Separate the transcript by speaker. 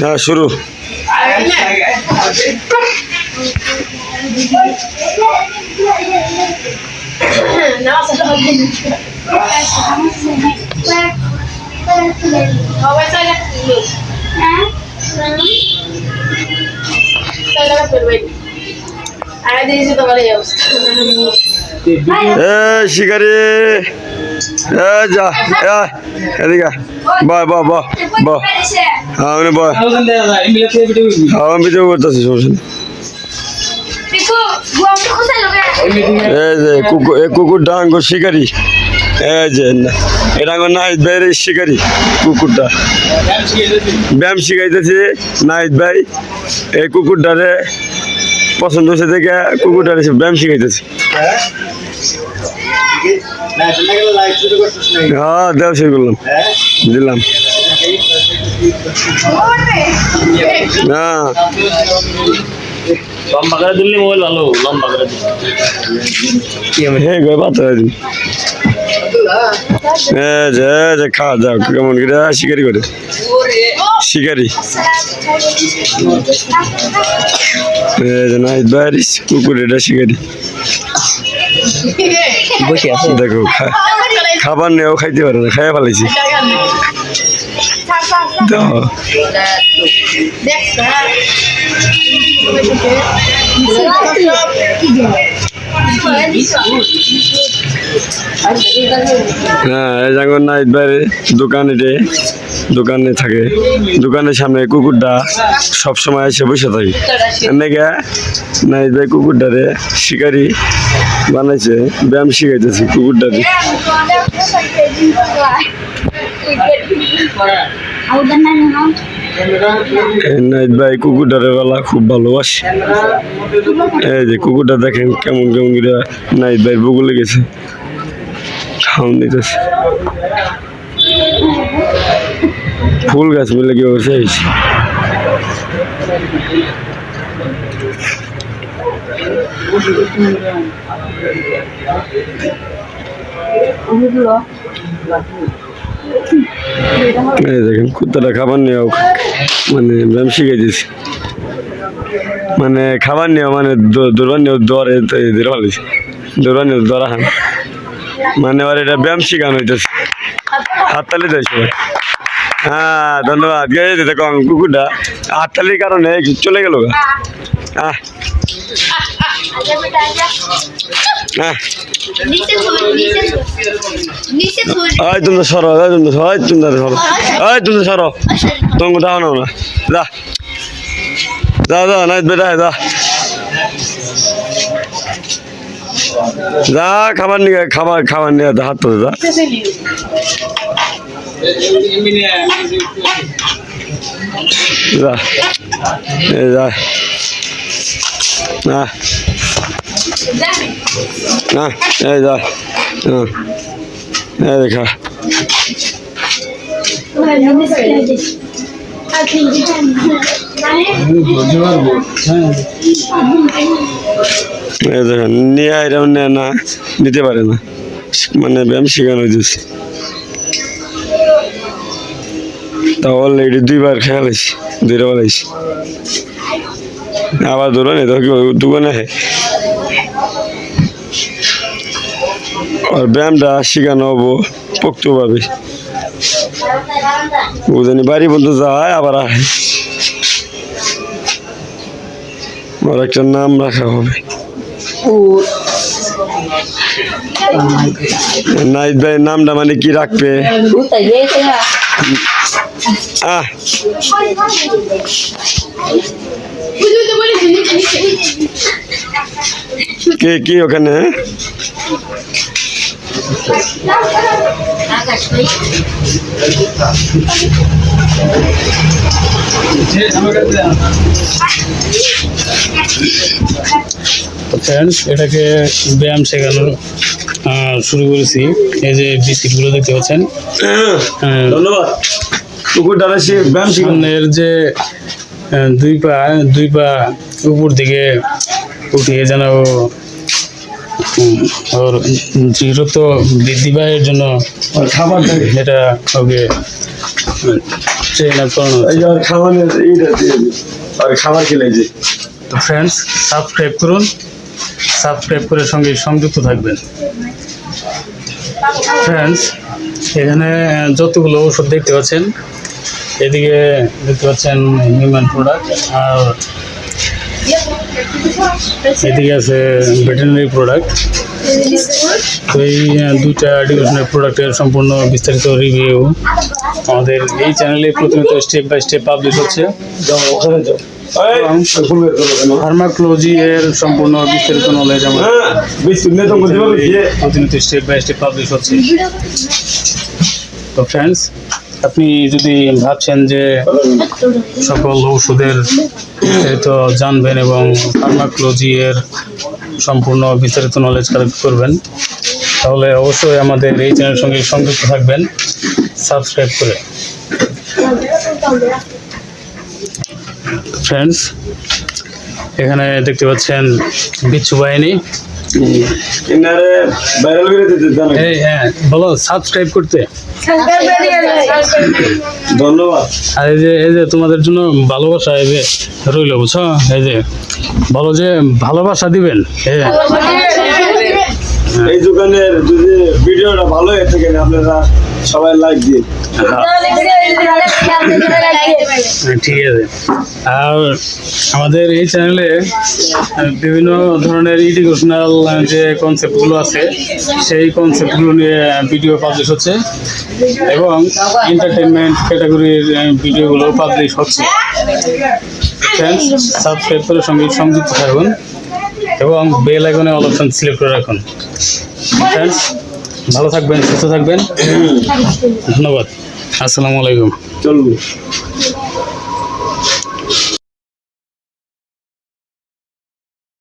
Speaker 1: হ্যাঁ শুরু। শিকারি যা এদিকে বয় বয় বয় বয় আমি বয় আমি ভিডিও করতেছি সমস্যা নেই। এই যে কুকুর ডাঙ্গ শিকারি, এই যে এটা নাহিদ ভাইয়ের শিকারি কুকুরটা ব্যায়াম শিখাইতেছে। নাহিদ ভাই এই কুকুরটারে পছন্দ হচ্ছে দেখে কুকুরটারে ব্যায়াম শিখাইতেছে। হ্যাঁ দেওয়া শুরু করলাম, দিলাম না
Speaker 2: লম্বা করে দিলে মোবাইল ভালো, লম্বা করে
Speaker 1: হ্যাঁ গো বাচ্চা খাওয়া যাও কেমন করে শিকারি করে শিকারি। নাহিদ ভাইয়ের কুকুর এটা শিকারি। দেখো খাবার নেও খাইতে পারে না, খাইয়া ফেলাইছি। হ্যাঁ এই যেমন নাহিদ ভাইয়ের দোকানে থাকে, দোকানের সামনে কুকুরটা সবসময় এসে বসে থাকে। এনেকে নাহিদ ভাই কুকুরটারে শিকারি বানাইছে, ব্যায়াম শিখাইতেছে কুকুরটারে। নাহিদ ভাই কুকুরটারে বেলা খুব ভালোবাসে। এই যে কুকুরটা দেখেন কেমন কেমন করে নাহিদ ভাইয়ের বগুলে গেছে, খাওয়ান দিতেছে। ফুল গাছ মিলে কি অবস্থা হয়েছে। দেখেন কুত্তাটা খাবার নেওয়া মানে ব্যায়াম শিখাই দিয়েছে, মানে খাবার নেওয়া মানে দৌড়ান নেওয়া দৌড়ে ধরে ভালোছে, দৌড়ান নেওয়া দৌড়া খান মানে আর এটা ব্যায়াম শিখানো হইতেছে। হাততালি দেয় সবাই। হ্যাঁ ধন্যবাদ। দেখো কুকুরটা হাততালির কারণে চলে গেল। তোমরা সরো, তোমরা সরো, তোমাকে দাও না যা যা যা নাহিদ বেটা যা যা খাবার নিয়ে খাবার নিয়ে হাত তো যা। যা না না এই যা দেখা নিয়ে এরকম নেয় না, নিতে পারে না, মানে ব্যায়াম শেখানো হয়েছে। তা অলরেডি 2বার খেয়া লাইছি, 2টা বেলাইছি আবার ধরো না দোকানে। আর ব্যায়ামটা শেখানো হবো পোক্তভাবে, ও জানি বাড়ি বলতে যায় আবার আহে। আর একটা নাম রাখা হবে। নাহিদ ভাই নামটা মানে কি রাখবে? কে কি ওখানে?
Speaker 2: ফ্রেন্ডস এটাকে ব্যায়াম শেখানো শুরু করেছি। এই যে বিস্কিটগুলো দেখতে পাচ্ছেন,
Speaker 1: ধন্যবাদ।
Speaker 2: সামনের যে দুই পা উপর দিকে উঠিয়ে যেন ওর দৃঢ়ত্ব বৃদ্ধি পায়, এর জন্য খাবার এটা ওকে ট্রেন আপ করানো
Speaker 1: এই
Speaker 2: হচ্ছে।
Speaker 1: যে আর খাবারের এইটা দিয়ে দিই। আর খাবার খেলে যে
Speaker 2: তো ফ্রেন্ডস সাবস্ক্রাইব করুন, সাবস্ক্রাইব করে সঙ্গে সংযুক্ত থাকবেন। ফ্রেন্ডস এখানে যতগুলো ওষুধ দেখতে পাচ্ছেন, এদিকে দেখতে পাচ্ছেন হিউম্যান প্রোডাক্ট, আর এদিকে আছে ভেটেরিনারি প্রোডাক্ট। তো এই দুইটা ডিভিশনের প্রোডাক্টের সম্পূর্ণ বিস্তারিত রিভিউ আমাদের এই চ্যানেলে প্রতিনিয়ত স্টেপ বাই স্টেপ পাবলিশ হচ্ছে।
Speaker 1: যাও ওখানে যাও ঘুমের জন্য
Speaker 2: ফার্মাকোলজি এর সম্পূর্ণ বিস্তারিত নলেজ আমাদের
Speaker 1: হ্যাঁ বিস্কুট নিয়ে তো বুঝতে পারবি যে
Speaker 2: প্রতিনিয়ত স্টেপ বাই স্টেপ পাবলিশ হচ্ছে। তো ফ্রেন্ডস আপনি যদি ভাবছেন যে সকল ওষুধের বিস্তারিত জানবেন এবং ফার্মাকোলজি এর সম্পূর্ণ বিস্তারিত নলেজ কালেক্ট করবেন, তাহলে অবশ্যই আমাদের এই চ্যানেলের সঙ্গে সংযুক্ত থাকবেন সাবস্ক্রাইব করে। ফ্রেন্ডস এখানে দেখতে পাচ্ছেন বিচ্ছু বাহিনী।
Speaker 1: কিনারে ভাইরাল করে দিতে জানো
Speaker 2: এই হ্যাঁ বলো সাবস্ক্রাইব করতে।
Speaker 1: ধন্যবাদ
Speaker 2: আর এই যে তোমাদের জন্য ভালোবাসা এই যে রইল, বুঝছো? এই যে বলো যে ভালোবাসা দিবেন। হ্যাঁ
Speaker 1: এই দোকানের যদি ভিডিওটা ভালো হয়ে থাকে আপনারা সবাই লাইক দিন
Speaker 2: ঠিক আছে। আর আমাদের এই চ্যানেলে বিভিন্ন ধরনের এডুকেশনাল যে কনসেপ্টগুলো আছে সেই কনসেপ্টগুলো নিয়ে ভিডিও পাবলিশ হচ্ছে এবং এন্টারটেনমেন্ট ক্যাটাগরির ভিডিওগুলো পাবলিশ হচ্ছে। ফ্রেন্ডস সাবস্ক্রাইব করে সঙ্গে সংযুক্ত থাকুন এবং বেল আইকনে অল অপশন সিলেক্ট করে রাখুন। ফ্রেন্ডস ভালো থাকবেন, সুস্থ থাকবেন, ধন্যবাদ, আসসালামু আলাইকুম।
Speaker 1: চলবো